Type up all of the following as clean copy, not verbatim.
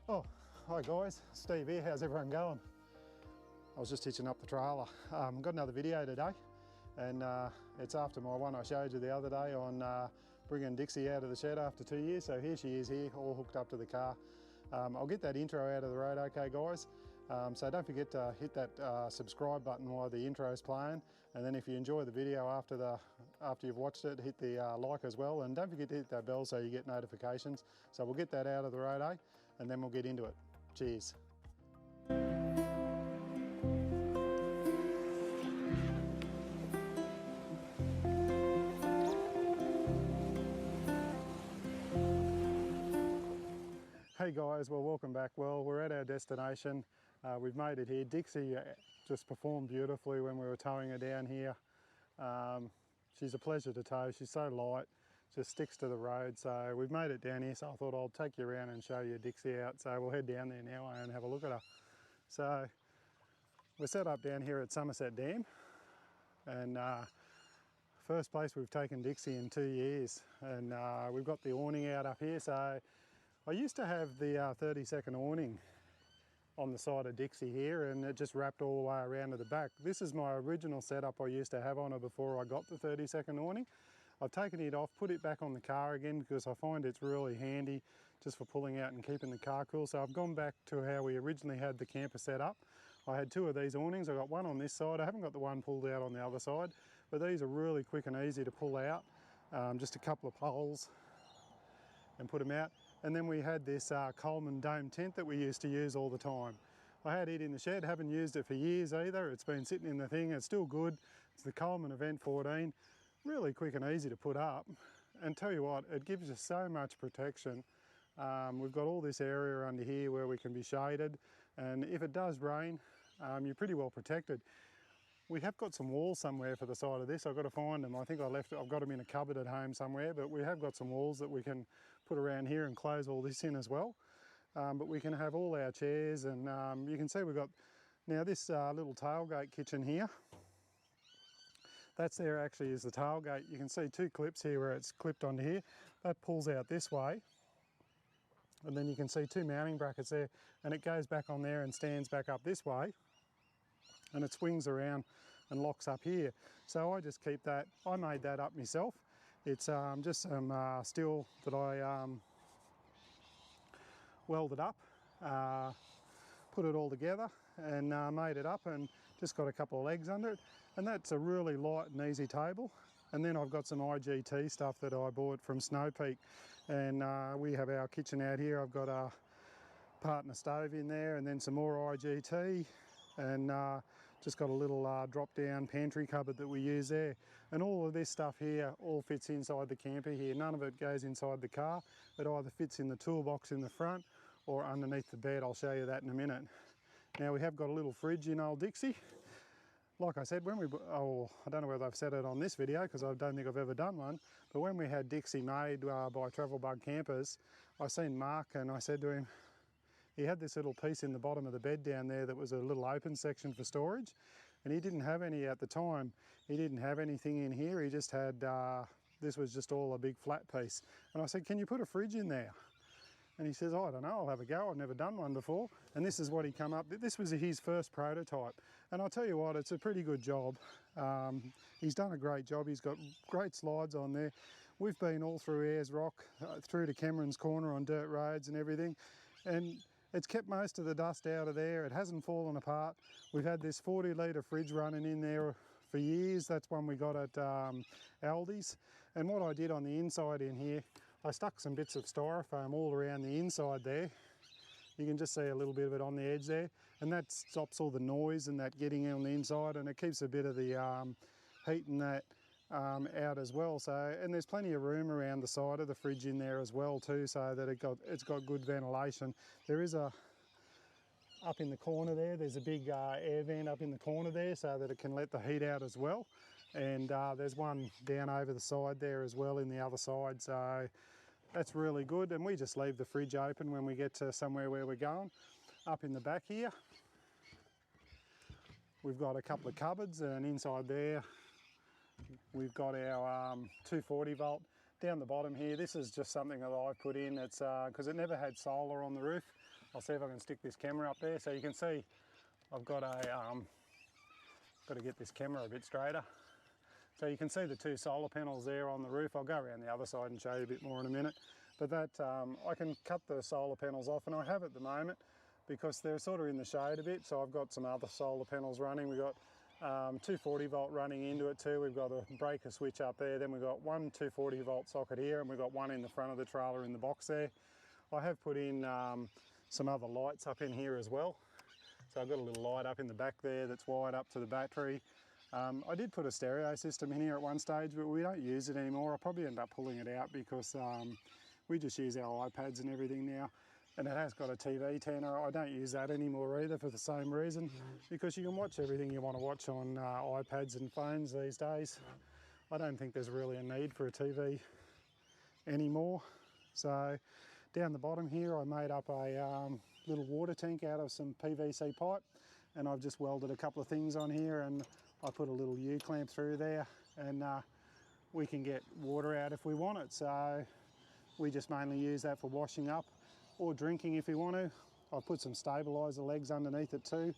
Oh, hi guys, Steve here, how's everyone going? I was just hitching up the trailer. Got another video today, and it's after my one I showed you the other day on bringing Dixie out of the shed after 2 years. So here she is here, all hooked up to the car. I'll get that intro out of the road, okay guys? So don't forget to hit that subscribe button while the intro is playing, and then if you enjoy the video after you've watched it, hit the like as well, and don't forget to hit that bell so you get notifications. So we'll get that out of the road, eh? And then we'll get into it. Cheers. Hey guys, well welcome back. Well, we're at our destination. We've made it here. Dixie just performed beautifully when we were towing her down here. She's a pleasure to tow. She's so light, just sticks to the road. So we've made it down here, so I thought I'll take you around and show you Dixie out. So we'll head down there now and have a look at her. So we're set up down here at Somerset Dam, and first place we've taken Dixie in 2 years, and we've got the awning out up here. So I used to have the 30-second awning on the side of Dixie here, and it just wrapped all the way around to the back. This is my original setup I used to have on her before I got the 30-second awning. I've taken it off, put it back on the car again because I find it's really handy just for pulling out and keeping the car cool. So I've gone back to how we originally had the camper set up. I had two of these awnings. I got one on this side. I haven't got the one pulled out on the other side, but these are really quick and easy to pull out. Just a couple of poles and put them out. And then we had this Coleman dome tent that we used to use all the time. I had it in the shed, haven't used it for years either. It's been sitting in the thing, it's still good. It's the Coleman Event 14, really quick and easy to put up. And tell you what, it gives you so much protection. We've got all this area under here where we can be shaded, and if it does rain, you're pretty well protected. We have got some walls somewhere for the side of this. I've got to find them. I think I've got them in a cupboard at home somewhere, but we have got some walls that we can put around here and close all this in as well. But we can have all our chairs, and you can see we've got now this little tailgate kitchen here. That's there actually is the tailgate. You can see two clips here where it's clipped onto here. That pulls out this way. And then you can see two mounting brackets there, and it goes back on there and stands back up this way. And it swings around and locks up here. So I just keep that. I made that up myself. It's just some steel that I welded up, put it all together and made it up, and just got a couple of legs under it. And that's a really light and easy table. And then I've got some IGT stuff that I bought from Snow Peak, and we have our kitchen out here. I've got a partner stove in there, and then some more IGT, and just got a little drop down pantry cupboard that we use there. And all of this stuff here all fits inside the camper here. None of it goes inside the car. It either fits in the toolbox in the front or underneath the bed. I'll show you that in a minute. Now we have got a little fridge in old Dixie. Like I said, when I don't know whether I've said it on this video because I don't think I've ever done one, but when we had Dixie made by Travel Bug Campers, I seen Mark and I said to him, he had this little piece in the bottom of the bed down there that was a little open section for storage, and he didn't have any at the time. He didn't have anything in here. He just had, this was just all a big flat piece. And I said, can you put a fridge in there? And he says, oh, I don't know, I'll have a go. I've never done one before. And this is what he come up with. This was his first prototype. And I'll tell you what, it's a pretty good job. He's done a great job. He's got great slides on there. We've been all through Ayers Rock, through to Cameron's Corner on dirt roads and everything. And it's kept most of the dust out of there. It hasn't fallen apart. We've had this 40-litre fridge running in there for years. That's one we got at Aldi's. And what I did on the inside in here, I stuck some bits of styrofoam all around the inside there. You can just see a little bit of it on the edge there. And that stops all the noise and that getting on the inside, and it keeps a bit of the heat and that out as well. So, and there's plenty of room around the side of the fridge in there as well too, so that it's got good ventilation. There is up in the corner there's a big air vent up in the corner there so that it can let the heat out as well. And there's one down over the side there as well in the other side, so that's really good. And we just leave the fridge open when we get to somewhere where we're going. Up in the back here we've got a couple of cupboards, and inside there we've got our 240 volt. Down the bottom here, this is just something that I've put in. It's because it never had solar on the roof. I'll see if I can stick this camera up there so you can see I've got a, got to get this camera a bit straighter. So you can see the 2 solar panels there on the roof. I'll go around the other side and show you a bit more in a minute. But that, I can cut the solar panels off, and I have at the moment because they're sort of in the shade a bit. So I've got some other solar panels running. We've got 240 volt running into it too. We've got a breaker switch up there. Then we've got one 240 volt socket here, and we've got one in the front of the trailer in the box there. I have put in some other lights up in here as well. So I've got a little light up in the back there that's wired up to the battery. I did put a stereo system in here at one stage, but we don't use it anymore. I'll probably end up pulling it out because we just use our iPads and everything now. And it has got a TV antenna. I don't use that anymore either for the same reason, because you can watch everything you want to watch on iPads and phones these days. I don't think there's really a need for a TV anymore. So down the bottom here, I made up a little water tank out of some PVC pipe, and I've just welded a couple of things on here, and I put a little U-clamp through there, and we can get water out if we want it. So we just mainly use that for washing up or drinking if you want to. I've put some stabiliser legs underneath it too.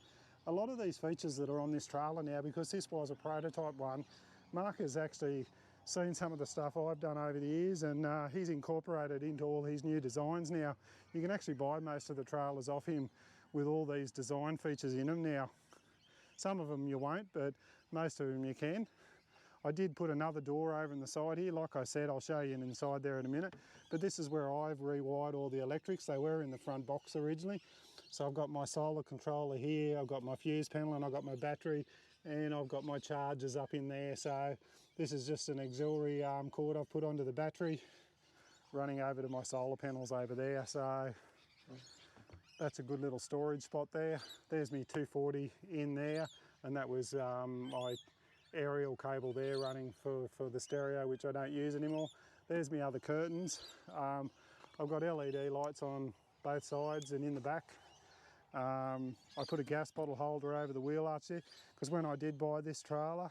A lot of these features that are on this trailer now, because this was a prototype one, Mark has actually seen some of the stuff I've done over the years, and he's incorporated into all his new designs now. You can actually buy most of the trailers off him with all these design features in them now. Some of them you won't, but most of them you can. I did put another door over in the side here. Like I said, I'll show you inside there in a minute. But this is where I've rewired all the electrics. They were in the front box originally. So I've got my solar controller here, I've got my fuse panel, and I've got my battery, and I've got my chargers up in there. So this is just an auxiliary cord I've put onto the battery, running over to my solar panels over there. So that's a good little storage spot there. There's me 240 in there, and that was my aerial cable there running for the stereo, which I don't use anymore. There's me other curtains. I've got LED lights on both sides and in the back. I put a gas bottle holder over the wheel arch there, because when I did buy this trailer,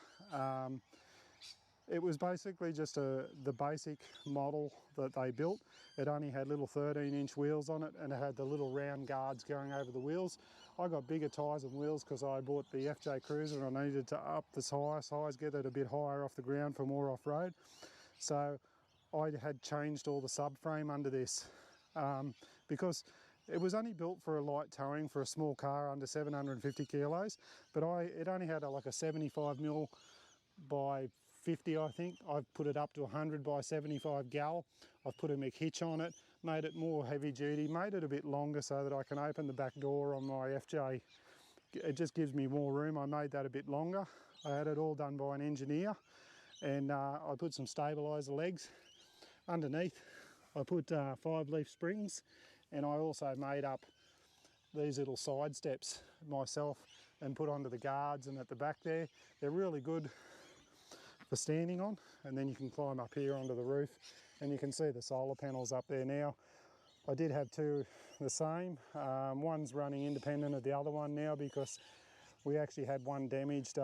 it was basically just the basic model that they built. It only had little 13-inch wheels on it, and it had the little round guards going over the wheels. I got bigger tyres and wheels because I bought the FJ Cruiser, and I needed to up the size, get it a bit higher off the ground for more off-road. So I had changed all the subframe under this because it was only built for a light towing for a small car under 750 kilos, but it only had like a 75mm by 50, I think. I've put it up to 100 by 75 gal. I've put a McHitch on it, made it more heavy duty, made it a bit longer so that I can open the back door on my FJ. It just gives me more room. I made that a bit longer. I had it all done by an engineer, and I put some stabiliser legs underneath. I put 5-leaf springs, and I also made up these little side steps myself and put onto the guards and at the back there. They're really good for standing on, and then you can climb up here onto the roof, and you can see the solar panels up there now. I did have two the same. One's running independent of the other one now because we actually had one damaged.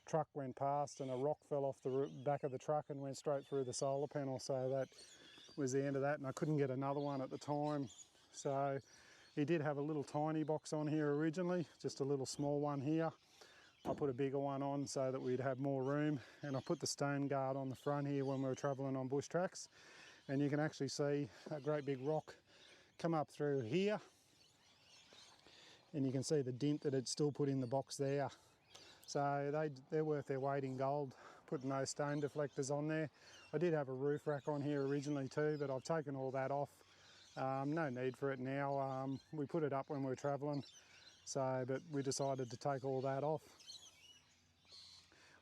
Truck went past and a rock fell off the back of the truck and went straight through the solar panel, so that was the end of that, and I couldn't get another one at the time. So he did have a little tiny box on here originally, just a little small one here. I put a bigger one on so that we'd have more room, and I put the stone guard on the front here when we were travelling on bush tracks, and you can actually see a great big rock come up through here, and you can see the dent that it's still put in the box there. So they're worth their weight in gold, putting those stone deflectors on there. I did have a roof rack on here originally too, but I've taken all that off. No need for it now. We put it up when we were travelling, but we decided to take all that off.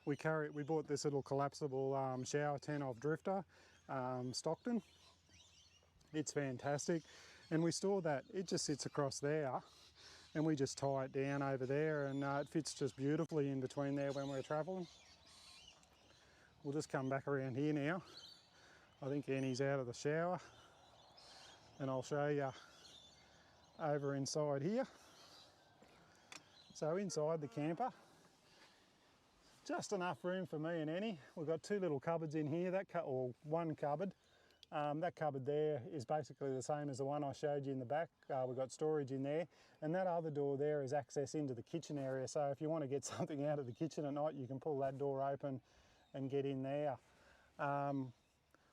We bought this little collapsible shower tent off Drifter, Stockton. It's fantastic, and we store that. It just sits across there, and we just tie it down over there, and it fits just beautifully in between there when we're travelling. We'll just come back around here now. I think Annie's out of the shower, and I'll show you over inside here. So inside the camper, just enough room for me and Annie. We've got two little cupboards in here, or one cupboard. That cupboard there is basically the same as the one I showed you in the back. We've got storage in there, and that other door there is access into the kitchen area. So if you want to get something out of the kitchen at night, you can pull that door open and get in there.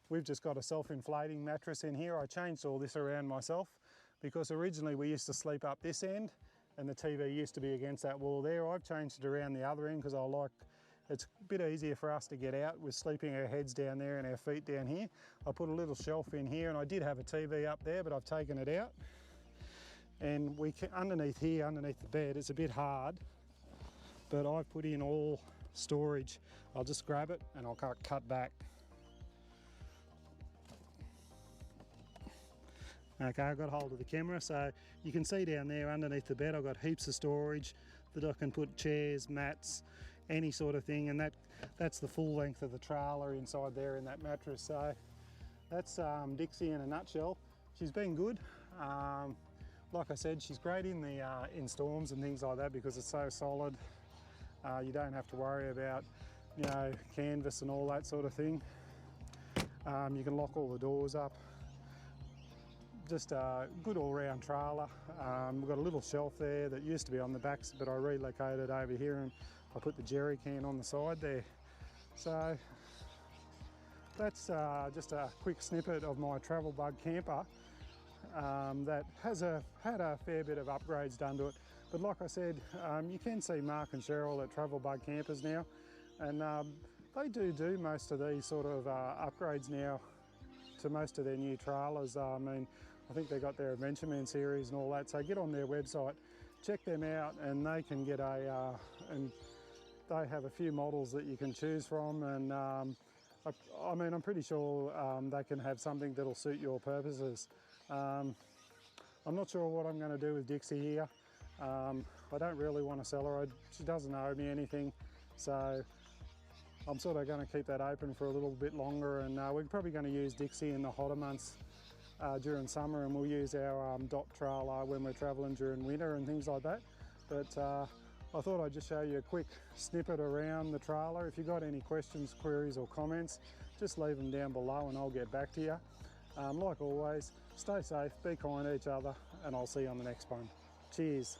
We've just got a self-inflating mattress in here. I changed all this around myself because originally we used to sleep up this end and the TV used to be against that wall there. I've changed it around the other end because I like, it's a bit easier for us to get out with sleeping our heads down there and our feet down here. I put a little shelf in here, and I did have a TV up there, but I've taken it out. And we can, underneath here, underneath the bed, it's a bit hard, but I've put in all storage. I'll just grab it and I'll cut back. Okay, I've got hold of the camera, so you can see down there underneath the bed I've got heaps of storage that I can put chairs, mats, any sort of thing, and that's the full length of the trailer inside there in that mattress. So that's Dixie in a nutshell. She's been good. Like I said, she's great in storms and things like that because it's so solid. You don't have to worry about, you know, canvas and all that sort of thing. You can lock all the doors up. Just a good all-round trailer. We've got a little shelf there that used to be on the back, but I relocated over here and I put the jerry can on the side there. So that's just a quick snippet of my travel bug camper that has had a fair bit of upgrades done to it. But like I said, you can see Mark and Cheryl at Travel Bug Campers now, and they do most of these sort of upgrades now to most of their new trailers. I mean, I think they got their Adventure Man series and all that, so get on their website, check them out, and they can get and they have a few models that you can choose from, and I mean, I'm pretty sure they can have something that'll suit your purposes. I'm not sure what I'm going to do with Dixie here. I don't really want to sell her. She doesn't owe me anything, so I'm sort of going to keep that open for a little bit longer, and we're probably going to use Dixie in the hotter months during summer, and we'll use our dot trailer when we're travelling during winter and things like that. But I thought I'd just show you a quick snippet around the trailer. If you've got any questions, queries or comments, just leave them down below and I'll get back to you. Like always, stay safe, be kind to each other, and I'll see you on the next one. Cheers.